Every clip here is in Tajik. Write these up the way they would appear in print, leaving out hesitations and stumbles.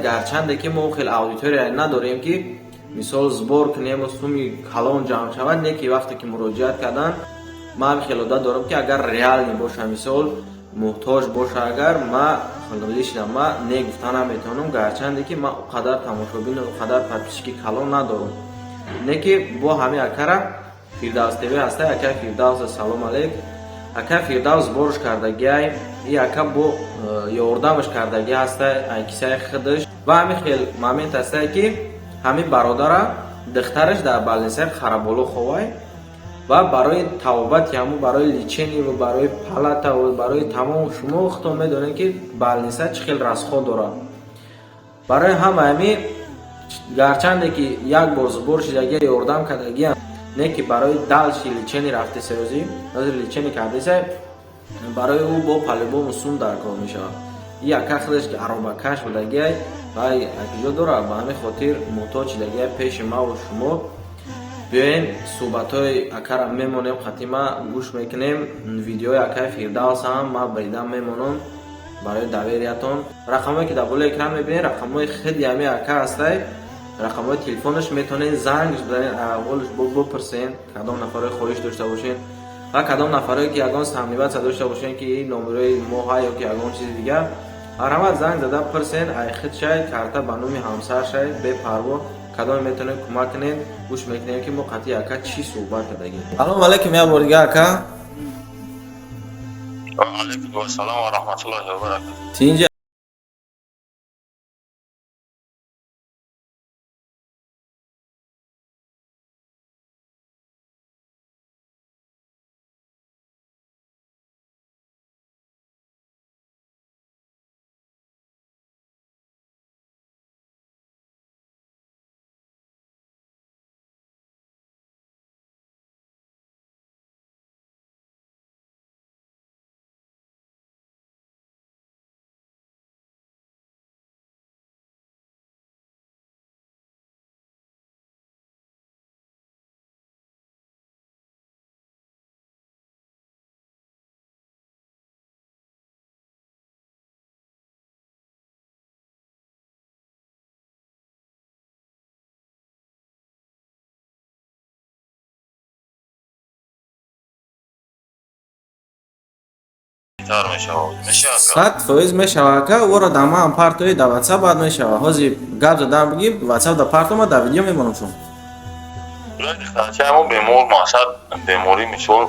гарчанде ки мо хеле аудитория надорем ки мисол сбор кунем суми калон ҷамъ шавад, не ки вақте ки муроҷиат кардан ман хеле одат дорам ки агар реални боша, мисол муҳтоҷ боша, агар ма лишна ма не гуфта наметавонам, гарчанде ки ман уқадар тамошобин уқадар подписчики калон надорам. Не ки бо ҳами акара Фирдавс ТВ ҳастай, ака Фирдавс салом алейк. Ака Фирдавс сборш кардагиай, и ака бо ёрдамаш кардагӣ ҳастай, ай кисаи худаш. Ва ҳами хел момент ҳастай ки ҳами бародара духтараш дар балнисаи Хараболу ховай ва барои тавобати ҳаму барои личени ва барои палата ва барои тамом шумо худтон медонед ки балниса чӣ хел расход дорад. Барои ҳамаи гарчанде ки як бор сбор шидагӣ ёрдам кардагиам, не ки барои далши личени рафтисаёзӣ ҳозир личени кардисай барои ӯ бо палибому сум дар кор мешавад. И ака худаш гаробакаш будагиай вай акиҷо дорад, ба ҳамин хотир муҳтоҷ шидагиай пеши ма ва шумо. Биёен суҳбатҳои акара мемонем, қатима гӯш мекунем. Видеои акаи Фирдавс ҳам ма бедан мемонам барои довериятон. Рақамҳое ки дар болои экран мебинед рақамҳои худи ҳами ака ҳастай. Рақамҳои телефонаш метавонед занг бизанед, аҳволаш бупурсед, кадом нафарои хоҳиш дошта бошед ва кадом нафарои ки ягон самниватсия дошта бошед ки номерои мо ҳай ё ки ягон чизи дигар, ҳарамат занг зада пурсед, ай худ шай карта ба номи ҳамсар шай бепарво кадом метавонед кӯмак кунед. гӯш мекунем ки мо қатъи ака чӣ суҳбат кардагӣ. Салом алейкум я бор дигар ака. Ва алейкум ассалом ва раҳматуллоҳи ва баракатуҳ. Тинҷа сад фоиз мешава ака. Ора дар ман партои дар WhatsApp баъд мешава. Ҳозир гап задам бигӣ WhatsApp дар парт омад, дар видео мемонам шумо. ҳамон бемор масад беморӣ мисол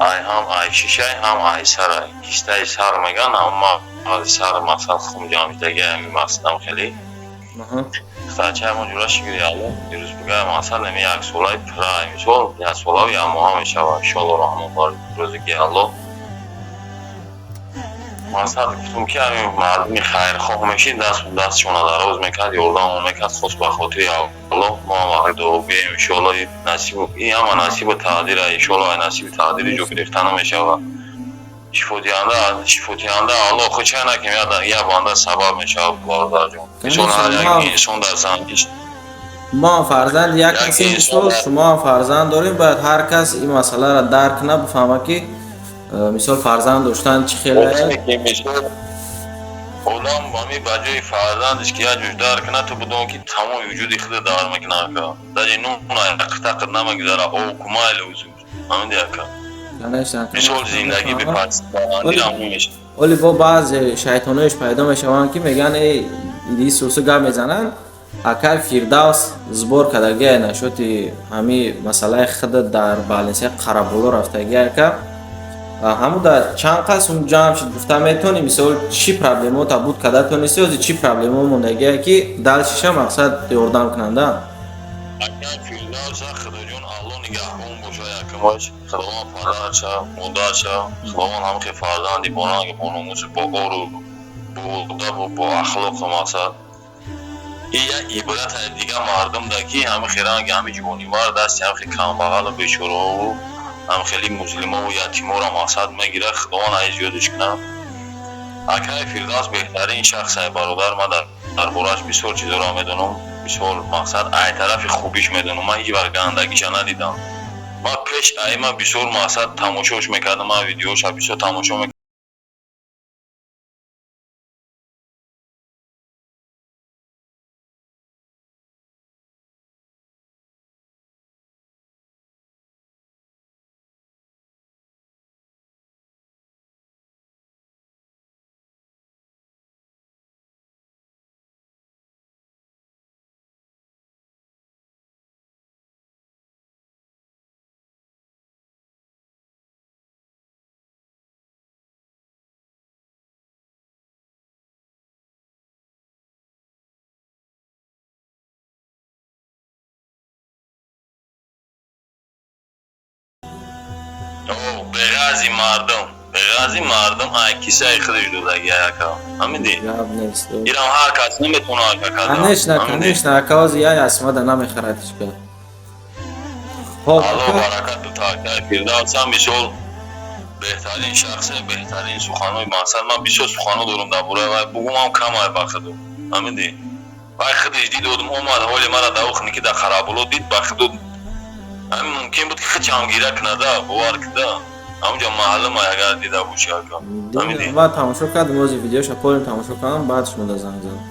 ай ҳам ай шишай ҳам ай сарай кистаи сар меган ама сар масад хунҷамидагӣ ами масадам хеле хатача ҳамон ҷура шигири алло дирӯз бугай масад нами як солаи прай мисол як солаи ямоҳа мешава иншоалло раҳмон бори рӯзиги алло. масад гуфтум ки ҳамин мардуми хайрхоҳ мешид дастшона дароз мекард ёрдамон мекард хос ба хотири алло. мо ҳам вақти дуо бием иншоалло насибу ин ҳама насибу тақдира иншоалло ай насиби тақдири ҷо гирифта намешавад. шифодиҳанда алло худ чай накем як банда сабаб мешавад бародарҷон. мисол ҳар як инсон дар зандагиш мо фарзанд як касе мисол шумо ҳам фарзанд дорем, бояд ҳар кас ин масъаларо дарк кунад, бифаҳма ки мисол фарзанд доштан чӣ хеле одам ҳамин ба ҷои фарзандиш ки як ҷош дарк кунад ту будон ки тамоми вуҷуди худ дарк мекунад ака. дари нуна тақр намагзара окумайли ҳузур ҳамин ака. мисол зиндагӣ бепарсиданди ҳамин мешавад. оли бо баъзе шайтоноиш пайдо мешаванд ки меган иди сӯсу гап мезананд. Ака Фирдавс сбор кардагиай нашоти ҳамин масъалаи худ дар балнисаи Қараболу рафтагиай ака. ҳамун дар чанд қасм ҷамъ шид гуфта метавонӣ мисол чӣ проблемота буд карда тонисти ҳозир чӣ проблемо мондагиае ки далшиша мақсад ёрдам кунанда. ака Фирдавса худоҷон алло нигаҳбон боша якумаш худованд падарша модарша худованд ҳамихи фарзанди бонанги бономуси бо ору бо одабу бо ахлоқу мақсад ин як ибрат дига мардум да ки ҳамихи ранги ҳами ҷувонивар дасти ҳамихи камбағалу бечораҳо ҳам хеле музлимову ятиморо мақсад мегирад. худованд ай зиёдиш кунад. акаи Фирдавс беҳтарин шахсай бародар. ман дар бораш бисёр чизоро медонам. мисол мақсад ай тарафи хубиш медонам. ман ҳеҷ вақт гандагиша надидам. ман пеш айма бисёр мақсад тамошош мекардам. ман видеоша бисёр тамошо мекардам. بغازی مردم کیسه خودش داده یکا همین گپ نیست. ایران هر کس نمیتونه کنشنا همین کنشنا کاز یا اسماد نمیخردش کرد. خب الله اکا برکت تو تا فردوس هم مثال بهترین شخص بهترین سخنوی مقصد من بسیار سخنو دارم در باره و بگم هم کم های بخدو همین دی وای خودش دید اومد حال مرا در اخنی که در خرابلو دید بخدو همین ممکن بود که خیلی هم گیره کنده باور کده همونجا محله ما اگر دیده بوشی همین دی بعد تماشا کردم از ویدیوش پول تماشا کردم بعدش مونده زنگ زدم.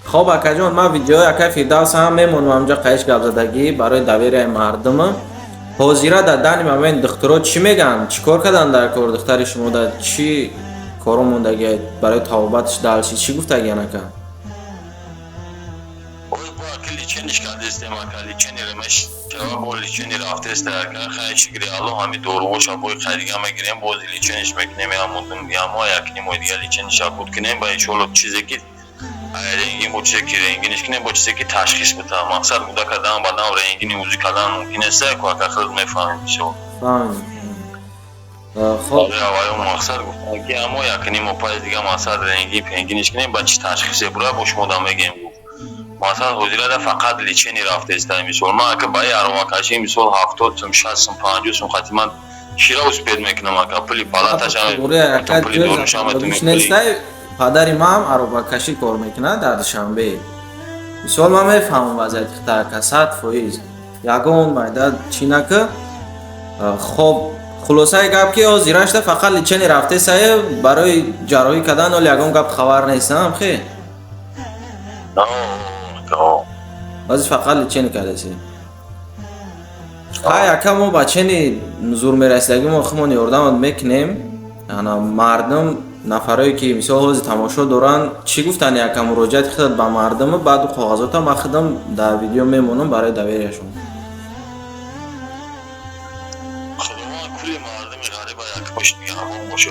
خب اکا جان من ویدیو اکا فردوس هم میمونم همجا قیش گپ زدگی برای دویر مردم حاضره در دانی من دخترها چی میگن چیکار کردن در کار دختر شما در چی کارو موندگی برای توبتش دلشی چی گفته گیان اکا لیچنش کرده استعمال کرد لیچنی رمش جواب بول لیچنی رفته استراکر خیلی شکری الله همی دوروش ابوی خریگه میگیریم باز لیچنش میکنیم یا موندم یا ما یکنیم و دیگه لیچنش ابود کنیم با ایشالله چیزی که رنگی با چیزی که رنگینش کنیم با چیزی که تشخیص بده مقصد بوده کردن بعدم رنگینی موزی کردن ممکن است که خود میفهمیم شو فهم. خب اون مقصد گفتن که اما یکنیم و پای دیگه مقصد رنگی پنگینش کنیم با چی تشخیص برای با شما دام بگیم مثلا حضوری ده فقط لیچنی رفته است مثال ما که برای اروماکشی مثال 70 60 50 خاطر شیرا اسپید میکنم که پلی پالاتش هم پلی دورش هم نیسته پدری ما هم عروبا کشی کار میکنه در دوشنبه مثال ما میفهمم وضعیت خطر کسات فویز یگون مایده چینه که خب خلاصه گپ که زیرش ده فقط لیچنی رفته سایه برای جراحی کردن ولی یگون گپ خبر نیستم خیلی بازی فقط لیچنی کرده سی های اکا ما بچه زور میرسیدگی ما خمون یاردم میکنیم یعنی مردم نفرایی که مثال حوض تماشا دارن چی گفتن یکم مراجعت خدمت به مردم بعد کاغذات هم خدم در ویدیو میمونم برای دویرشون خدمات کلی مردم غریبه یک پشت دیگه همون باشه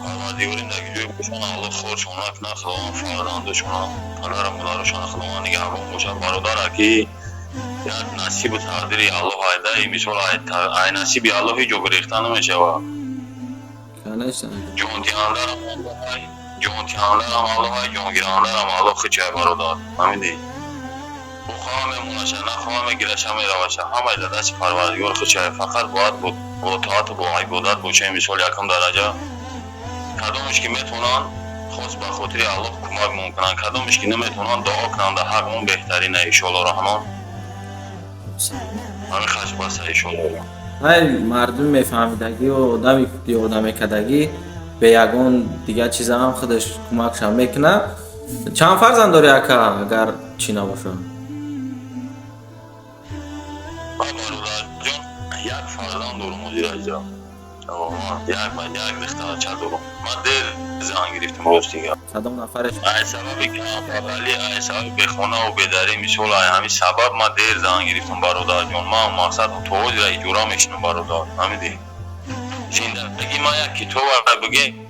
اما دیورین در گیجوی بشن الله خورشون اکنه خدمات فرداندشون پلار مدارشون خدمات دیگه همون باشه برادر اکی یا نصیب و تقدیری الله هایده مثال ای نصیبی الله هی جو گریخته نمیشه و جونتیاندرم الله های جونگیراندرم الله خیچه برادر همین دی بخواه میمونشه نخواه میگیرش همه روشه همه در دست پروردگار خیچه فقط باید با طاعت و با عبادت باشه مثال یکم درجه کدومش که میتونن خاص به خاطر الله کمک ممکنن کدومش که نمیتونن دعا کنن در حقمون بهترینه ایشالله رحمان همین خش بسه ایشالله های مردم میفهمیدگی و آدمی کدگی به یگون دیگه چیز هم خودش کمکش هم میکنه چند فرزند داری اکا اگر چی نباشه برادر جان یک فرزند دارم مدیر اجرا یک ریخته چه دارم من دیر زن گرفتم روز دیگه صدام نفرش ای سببی که ولی ای سبب به خونه و به دری مثال ای همین سبب ما دیر زن گرفتم برادر جان ما مقصد توجه را اجرا میشنم برادر همین دی زندگی ما یک کتاب بگی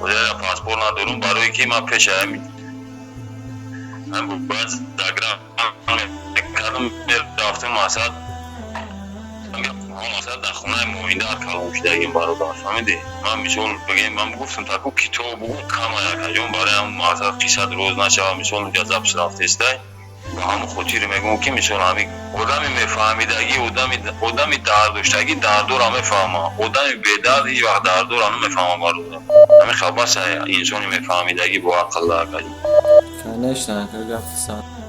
خودم پاسپورت ندارم برای که من پیش هم باید دگرم کردم رفتم مثلا مثلا در خونه موینده کلام کشیدگیم برادر فهمیدی من مثال بگم من گفتم تاکو کتاب بگو کم یک جون برای هم مثلا 300 روز نشه مثال جذاب رفته است و هم خودی میگم که مثال همین آدمی میفهمیدگی آدمی دردشتگی دردو را میفهمه آدمی بی‌درد هیچ وقت دردو را نمیفهمه برادر همین خبر است انسانی میفهمیدگی با عقل داره کنشتن که گفتن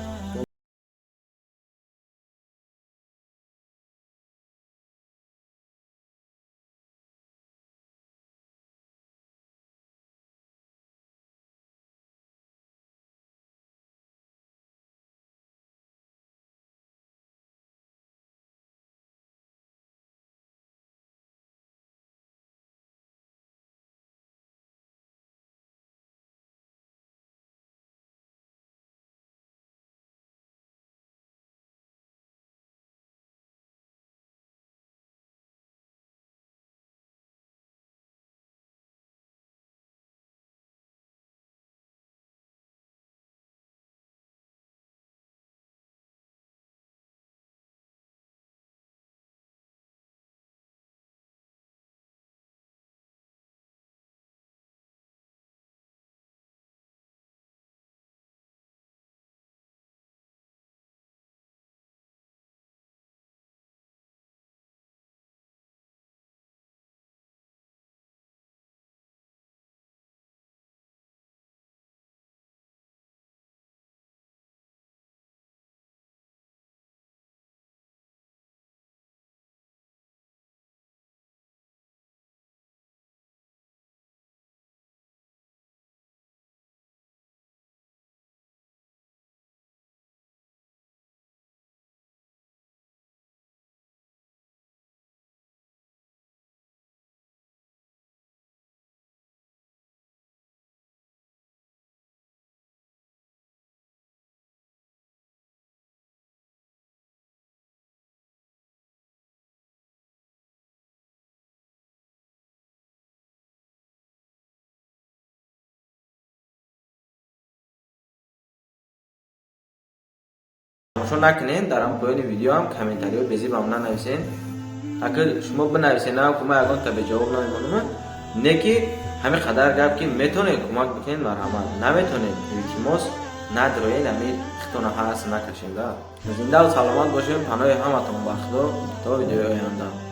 تماشا نکنین در هم پایین ویدیو هم کامنتاری های بزی بامنا نویسین اگر شما بنویسین نه کما اگان تا به جواب نمیدونم نه که همین قدر گپ که میتونه کمک بکنین مرحمت نمیتونین التماس ندروین همین اختنا هست نکشین زنده و سلامت باشین پناه همتون با خدا تا ویدیو آینده